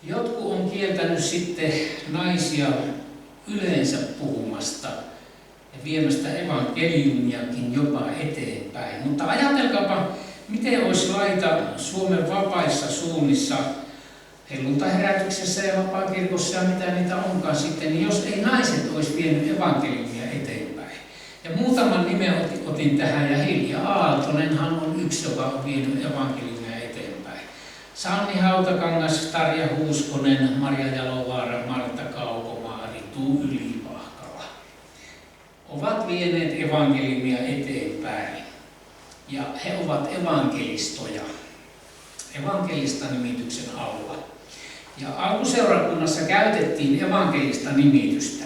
Jotkut on kieltänyt sitten naisia yleensä puhumasta ja viemästä evankeliumiakin jopa eteenpäin. Mutta ajatelkaapa, miten olisi laita Suomen vapaissa suunnissa, helluntaiherätyksessä ja vapaakirkossa ja mitä niitä onkaan sitten, niin jos ei naiset olisi vienyt evankeliumia eteenpäin. Ja muutaman nimen otin tähän, ja Hilja Aaltonenhan on yksi, joka on vienyt evankeliumia eteenpäin. Sanni Hautakangas, Tarja Huuskonen, Marja Jalovaara, Martta Kaukomaa, Ritu Ylipahkala ovat vieneet evankeliumia eteenpäin. Ja he ovat evankelistoja, evankelista-nimityksen alla. Ja alkuseurakunnassa käytettiin evankelista-nimitystä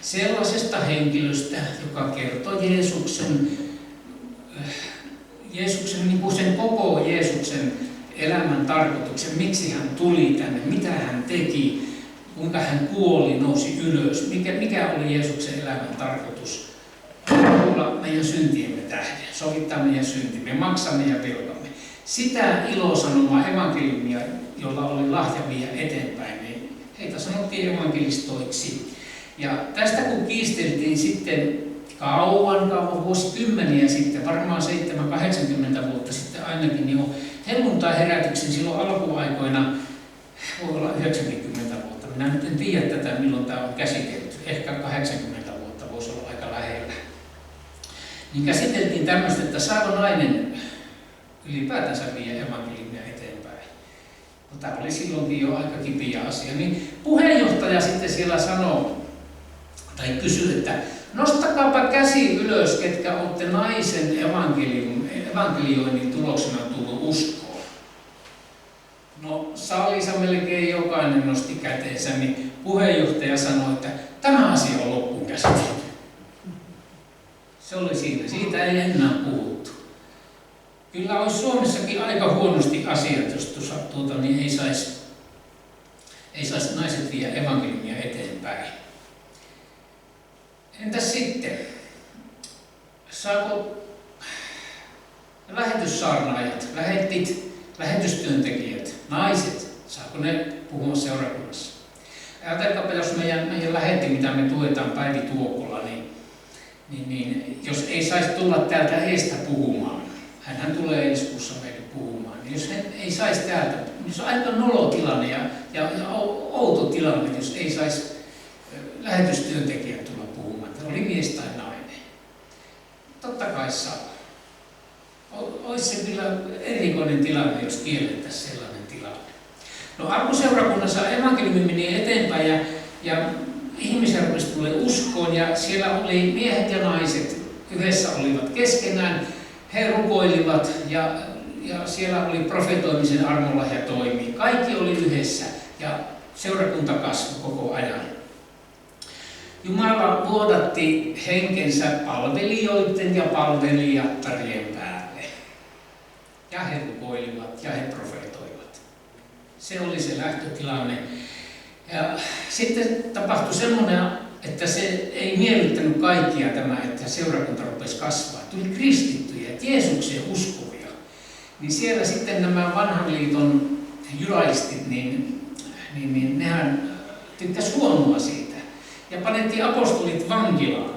sellaisesta henkilöstä, joka kertoo Jeesuksen niin kuin sen koko Jeesuksen elämän tarkoituksen, miksi hän tuli tänne, mitä hän teki, kuinka hän kuoli, nousi ylös, mikä oli Jeesuksen elämän tarkoitus. Kuulla meidän syntiemme tähden, sovittaa meidän syntimme, maksaa meidän velkamme. Sitä ilosanomaa evankeliumia, jolla oli lahja viedä eteenpäin, niin heitä sanottiin evankelistoiksi. Ja tästä kun kiisteltiin sitten kauan vuosikymmeniä sitten, varmaan 70-80 vuotta sitten ainakin, niin helluntai-herätyksen silloin alkuaikoina, voi olla 90 vuotta. Minä nyt en tiedä tätä, milloin tämä on käsitelty. Ehkä 80 vuotta voisi olla aika lähellä. Niin käsiteltiin tämmöistä, että saako nainen ylipäätänsä viedä evankeliumia eteenpäin. No, tämä oli silloinkin jo aika kipiä asia. Niin puheenjohtaja sitten siellä sanoo, tai kysyi, että nostakaapa käsi ylös, ketkä olette naisen evankelioinnin tuloksena tullut uskoon. No salissa melkein jokainen nosti käteensä, niin puheenjohtaja sanoi, että tämä asia on loppuun käsitelty. Se oli siinä. Siitä ei enää puhuttu. Kyllä olisi Suomessakin aika huonosti asiat, jos niin ei saisi naiset viedä evankeliumia eteenpäin. Entäs sitten? Saako lähetyssaarnaajat, lähetystyöntekijät, naiset, saako ne puhua seurakunnassa? Ajatelkaapa, jos meidän lähetti, mitä me tuetaan, Päivi Tuokola, niin jos ei saisi tulla täältä eestä puhumaan, hänhän tulee ensi kuussa meille puhumaan, niin jos hän ei saisi täältä, niin se on aika nolo tilanne ja outo tilanne, jos ei saisi lähetystyöntekijät tulla puhumaan, että oli mies tai nainen. Totta kai saa. Olisi se kyllä erikoinen tilanne, jos kiellettäisiin sellainen tilanne. No alkuseurakunnassa evankeliumi meni eteenpäin ja ihmisiä rupesi tulee uskoon ja siellä oli miehet ja naiset yhdessä olivat keskenään. He rukoilivat ja siellä oli profetoimisen armolahja toimi. Kaikki oli yhdessä ja seurakunta kasvoi koko ajan. Jumala vuodatti henkensä palvelijoiden ja palvelijattarien päälle. Ja he rukoilivat ja he profetoivat. Se oli se lähtötilanne. Ja sitten tapahtui semmoinen, että se ei miellyttänyt kaikkia tämä, että seurakunta rupesi kasvaa. Tuli kristittyjä, Jeesukseen uskovia. Niin siellä sitten nämä vanhan liiton judaistit, niin nehän tykkäsi huonoa siitä. Ja panettiin apostolit vankilaan.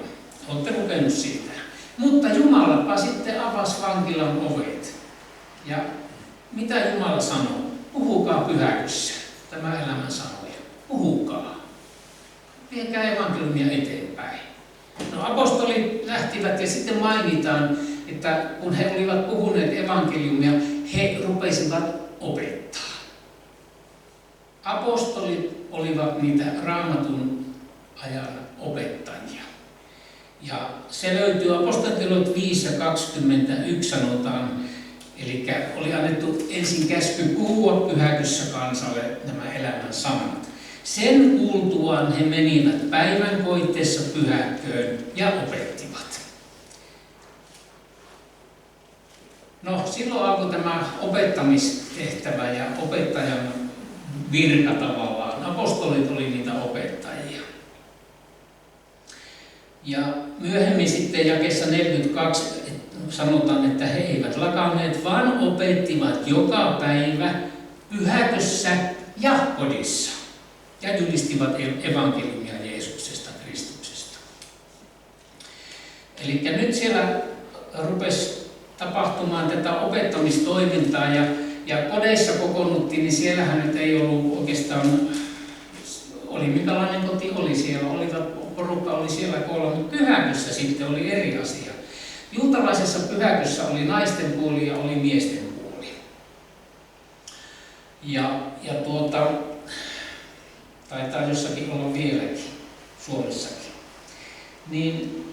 Olette lukenut siitä. Mutta Jumalapa sitten avasi vankilan ovet. Ja mitä Jumala sanoo? Puhukaa pyhäkössä. Tämä elämän sanoja. Puhukaa. Viekää evankeliumia eteenpäin. No apostolit lähtivät ja sitten mainitaan, että kun he olivat puhuneet evankeliumia, he rupesivat opettaa. Apostolit olivat niitä Raamatun ajan opettajia. Ja se löytyy apostoliteot 5 ja 21 sanotaan, eli oli annettu ensin käsky puhua pyhäkössä kansalle nämä elämän sanat. Sen kuultuaan he menivät päivän koitteessa pyhäkköön ja opettivat. No silloin alkoi tämä opettamistehtävä ja opettajan virka tavallaan. Apostolit oli niitä opettajia. Ja myöhemmin sitten jakeessa 42 sanotaan, että he eivät lakanneet, vaan opettivat joka päivä pyhäkössä ja kodissa. Ja julistivat evankeliumia Jeesuksesta, Kristuksesta. Eli nyt siellä rupesi tapahtumaan tätä opettamistoimintaa ja kodeissa kokoonnuttiin, niin siellähän nyt ei ollut oikeastaan, oli minkälainen koti oli siellä, porukka oli siellä koolla, mutta pyhäkössä sitten oli eri asia. Juutalaisessa pyhäkössä oli naisten puoli ja oli miesten puoli. Taitaa jossakin olla vieläkin, Suomessakin. Niin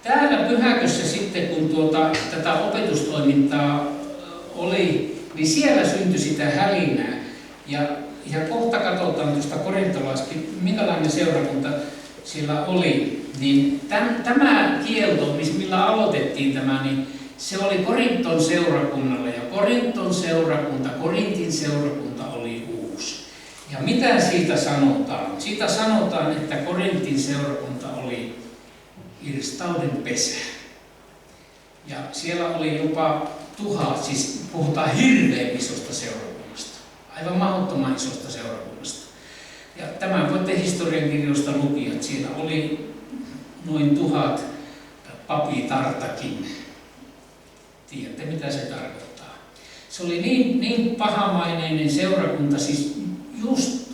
täällä pyhäkössä sitten, kun tätä opetustoimintaa oli, niin siellä syntyi sitä hälinää. Ja kohta katsotaan tuosta korintolaiskin, minkälainen seurakunta siellä oli. Niin tämä kielto, millä aloitettiin tämä, niin se oli Korinton seurakunnalle. Ja Korintin seurakunta oli uusi. Ja mitä siitä sanotaan? Siitä sanotaan, että Korintin seurakunta oli irstauden pesä. Ja siellä oli jopa 1000, siis puhutaan hirveän isosta seurakunnasta. Aivan mahdottoman isosta seurakunnasta. Ja tämän voitte historiankirjoista lukia, että siellä oli noin 1000 papitartakin. Tiedätte, mitä se tarkoittaa. Se oli niin pahamaineinen seurakunta, siis just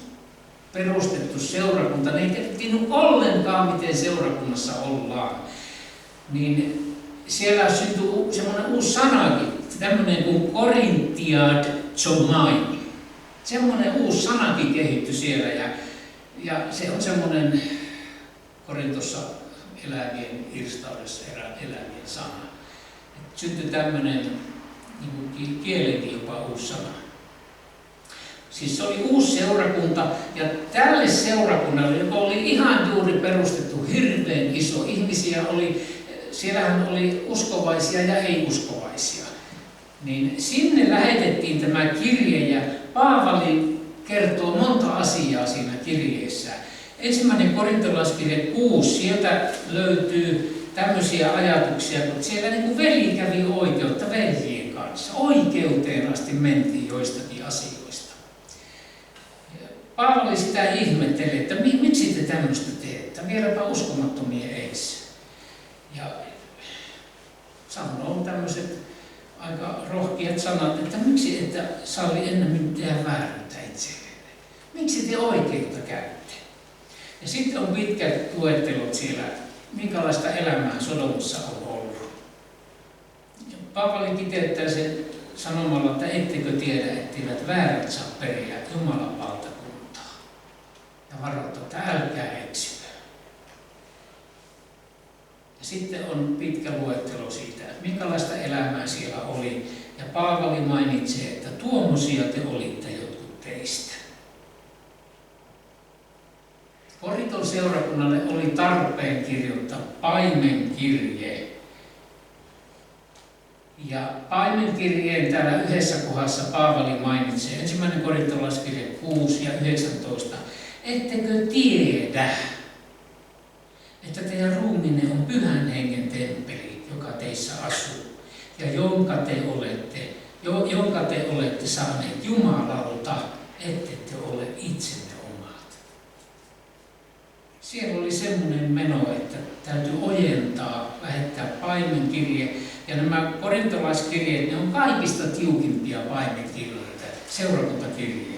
perustettu seurakunta, ne ei tiennyt ollenkaan, miten seurakunnassa ollaan. Niin siellä syntyi semmoinen uusi sanakin, tämmöinen kuin korintiad-zomai. Semmoinen uusi sanakin kehittyi siellä ja se on semmoinen Korintossa elävien irstaudessa elävien sana. Syntyi tämmöinen niin kielenkin jopa uusi sana. Siis se oli uusi seurakunta ja tälle seurakunnalle, joka oli ihan juuri perustettu hirveän iso, ihmisiä oli, siellähän oli uskovaisia ja ei-uskovaisia. Niin sinne lähetettiin tämä kirje ja Paavali kertoo monta asiaa siinä kirjeessä. Ensimmäinen korintolaiskirje 6, sieltä löytyy tämmöisiä ajatuksia, kun siellä niin kuin veli kävi oikeutta veljien kanssa. Oikeuteen asti mentiin joistakin asioista. Paavali sitä ihmetteli, että miksi te tämmöistä teette, vieläpä uskomattomia edes. Ja sanoo tämmöiset aika rohkeat sanat, että miksi ette salli ennemmin tehdä vääryyttä itsellenne. Miksi te oikeutta käytte? Ja sitten on pitkät luettelot siellä, minkälaista elämää Sodomassa on ollut. Ja Paavali kiteyttää sen sanomalla, että ettekö tiedä, etteivät väärät saa periä Jumalan valtakuntaa. Ja varoittaa, että älkää eksykö. Ja sitten on pitkä luettelo siitä, että minkälaista elämää siellä oli. Ja Paavali mainitsee, että tuommoisia te olitte jotkut teistä. Korinton seurakunnalle oli tarpeen kirjoittaa paimenkirje. Ja paimenkirjeen täällä yhdessä kohdassa Paavali mainitsee, 1. korintolaiskirje 6 ja 19, ettekö tiedä, että teidän ruumiinne on Pyhän Hengen temppeli, joka teissä asuu, ja jonka te olette saaneet Jumalalta, ette te ole itsenne omat. Siellä oli semmoinen meno, että täytyy ojentaa, lähettää paimenkirje, ja nämä korintolaiskirjeet, ne on kaikista tiukimpia paimenkirjeitä, seurakuntakirjeitä.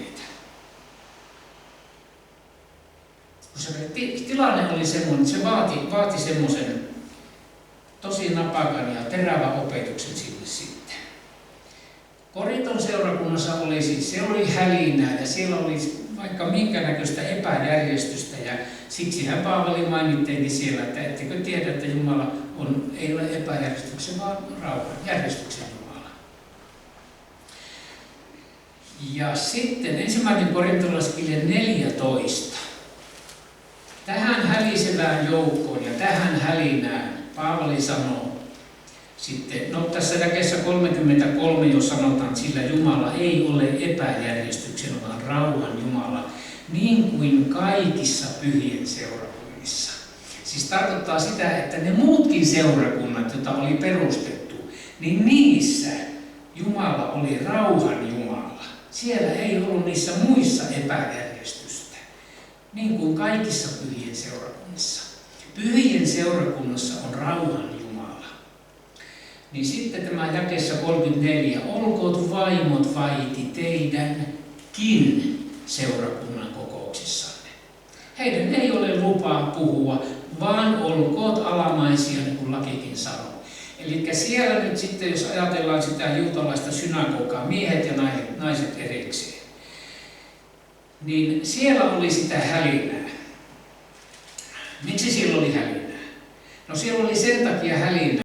Se tilanne oli semmoinen, että se vaati semmoisen tosi napakan ja terävän opetuksen sille sitten. Korinton seurakunnassa oli siis, se oli hälinää ja siellä oli vaikka minkä näköistä epäjärjestystä ja siksi hän Paavali mainittiin siellä, että ettekö tiedä, että Jumala ei ole epäjärjestyksen, vaan rauhan, järjestyksen Jumala. Ja sitten 1. korintolaiskirje 14. Tähän hälisevään joukkoon ja tähän hälinään Paavali sanoo sitten, no tässä jakeessa 33 jo sanotaan, sillä Jumala ei ole epäjärjestyksen, vaan rauhan Jumala, niin kuin kaikissa pyhien seurakunnissa. Siis tarkoittaa sitä, että ne muutkin seurakunnat, joita oli perustettu, niin niissä Jumala oli rauhan Jumala. siellä ei ollut niissä muissa epäjärjestystä, niin kuin kaikissa pyhien seurakunnissa. Pyhien seurakunnassa on rauhan Jumala. Niin sitten tämä jakeessa 34, olkoot vaimot vaiti teidänkin seurakunnan kokouksissanne. Heidän ei ole lupaa puhua, vaan olkoot alamaisia, niin kuin lakikin sanoo. Eli siellä nyt sitten, jos ajatellaan sitä juutalaista synagogaa, miehet ja naiset erikseen, niin siellä oli sitä hälinää. Miksi siellä oli hälinää? No siellä oli sen takia hälinää,